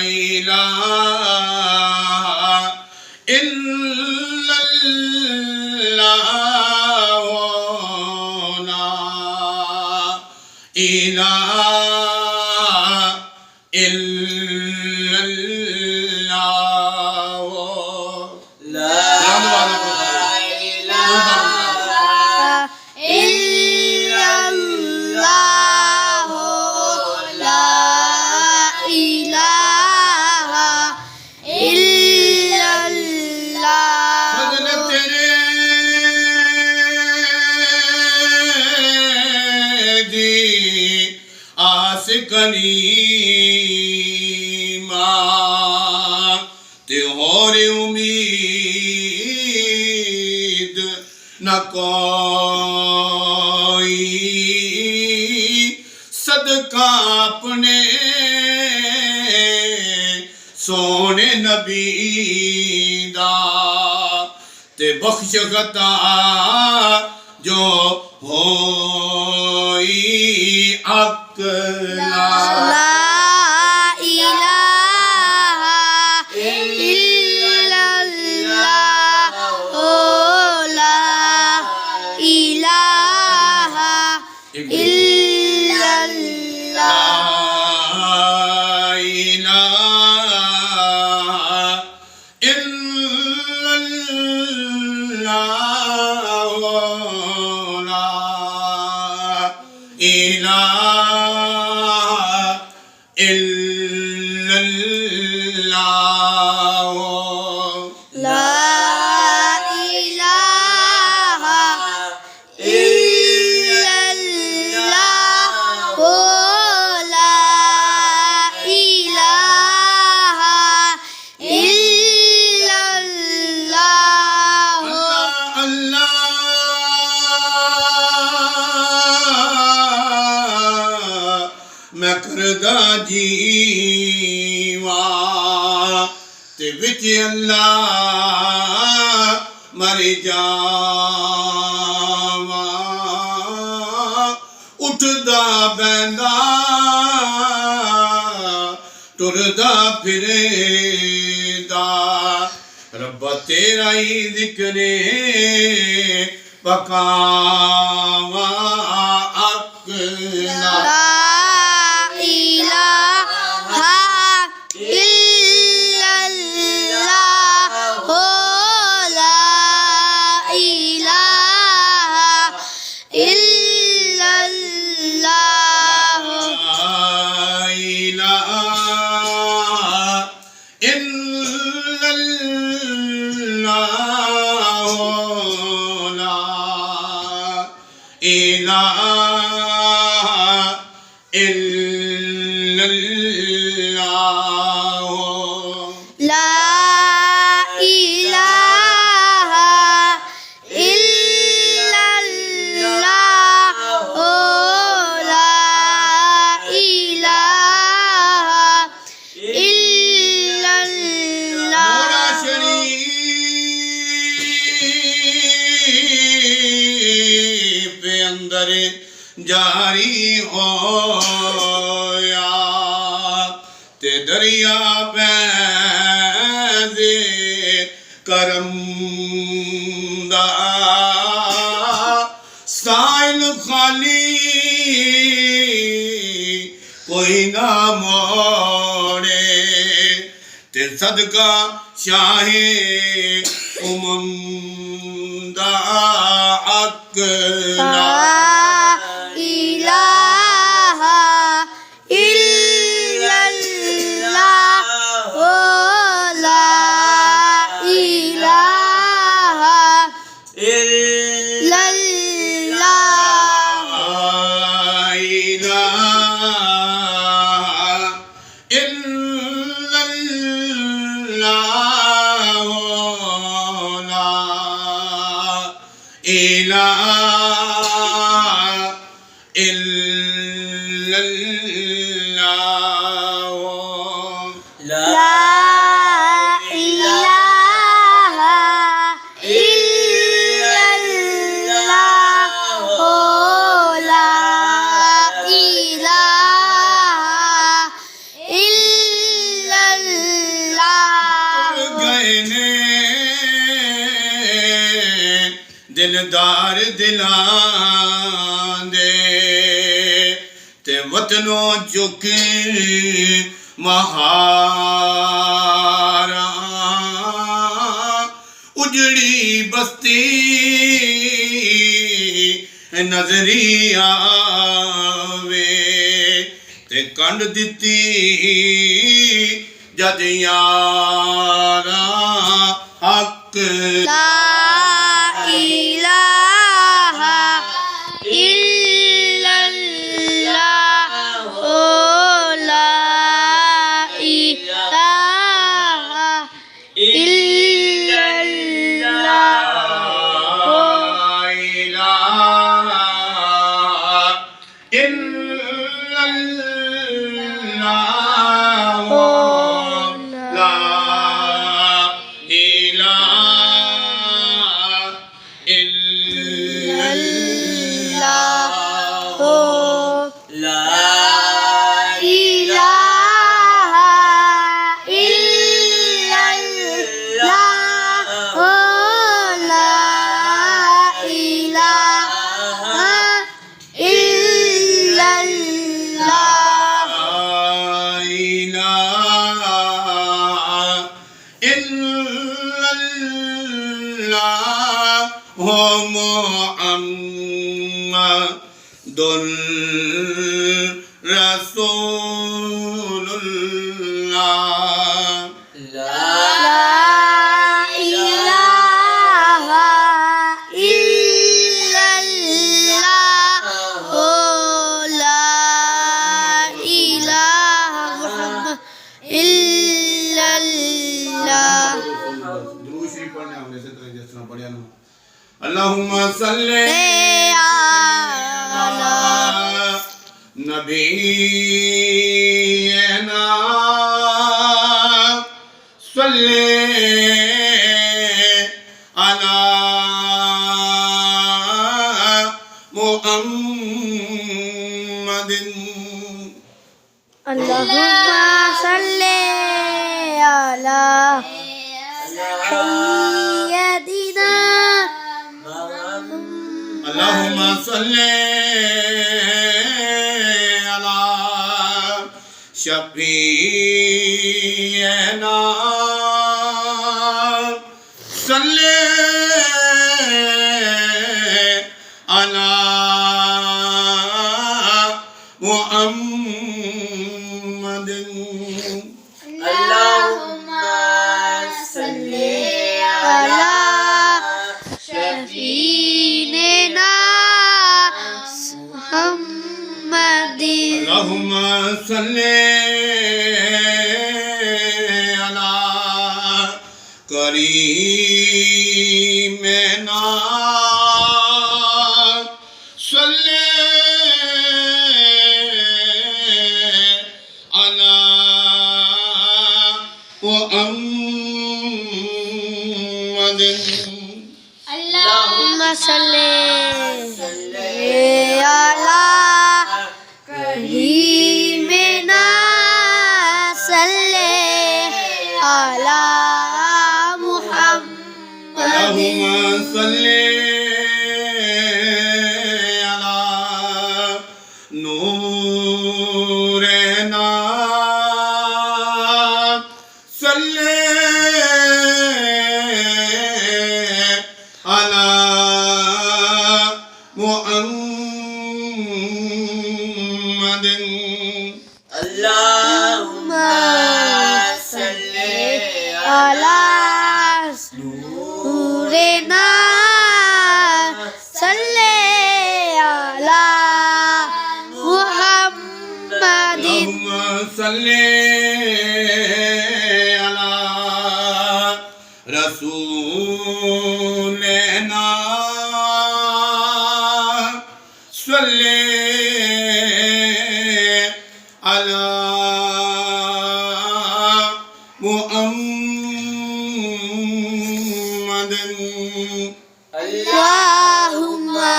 इलाहा इल्लल्लाह ला इलाहा इल्लल्लाह ला करीमा ते और उम्मीद न कोई सदका अपने सोने नबी दा ते बख्श खता जो होई अकला मैं करदा जीवा ते विच अल्लाह मर जावा उठदा बैंदा टुरदा फिरेदा रब्बा तेरा ही जिक्रे पकावा अकला जारी होया ते दरिया पैदे करम दा साइल खाली कोई ना मोड़े ते सदका शाहे उमंदा अकला दिलदार दिलां दे ते वतनों चुक महारा उजड़ी बस्ती नजरी आवे ते कंड दिती जद यारा हक ला इलाहा इल्लल्लाह ओ ला इलाहा इल्लल्लाह ओ मुहम्मदुर रसूलुल्लाह ला इलाहा इल्लल्लाह ओ ला इलाहा मुहम्मद इल्लल्लाह दुरूद शरीफ पढ़ने हमने से तरह जिस तरह पढ़िया ना अल्लाहुम्मा सल्ले अला नबीना सल्ले अला मुहम्मदिन अल्लाहुम्मा सल्ले अला सय्यदिना अल्लाहुम्मा सल्ले अला शफीना सल्ले अला मुहम्मदिन अल्लाहुम्मा सल्ले अला शफीना मुहम्मदिन अल्लाहुम्मा सल्ले अला करीमना सल्ले अला मुहम्मदिन अल्लाहुम्मा सल्ले अला करीमना सल्ले अला मुहम्मदिन अल्लाहुम्मा सल्ले अला नूरना सल्ले अला मुहम्मदिन अल्लाहुम्मा सल्ले अला नूरना सल्ले अला मुहम्मदिन अल्लाहुम्मा सल्ले अला रसूलना सल्ले अला मुहम्मदिन अल्लाहुम्मा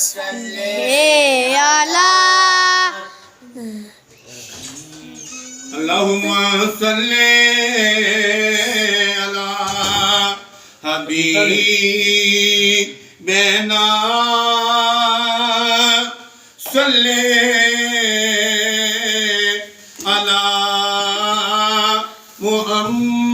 सल्ले अला अल्लाहुम्मा सल्ले अला हबीब बेना सल्ले अला मुहम्मद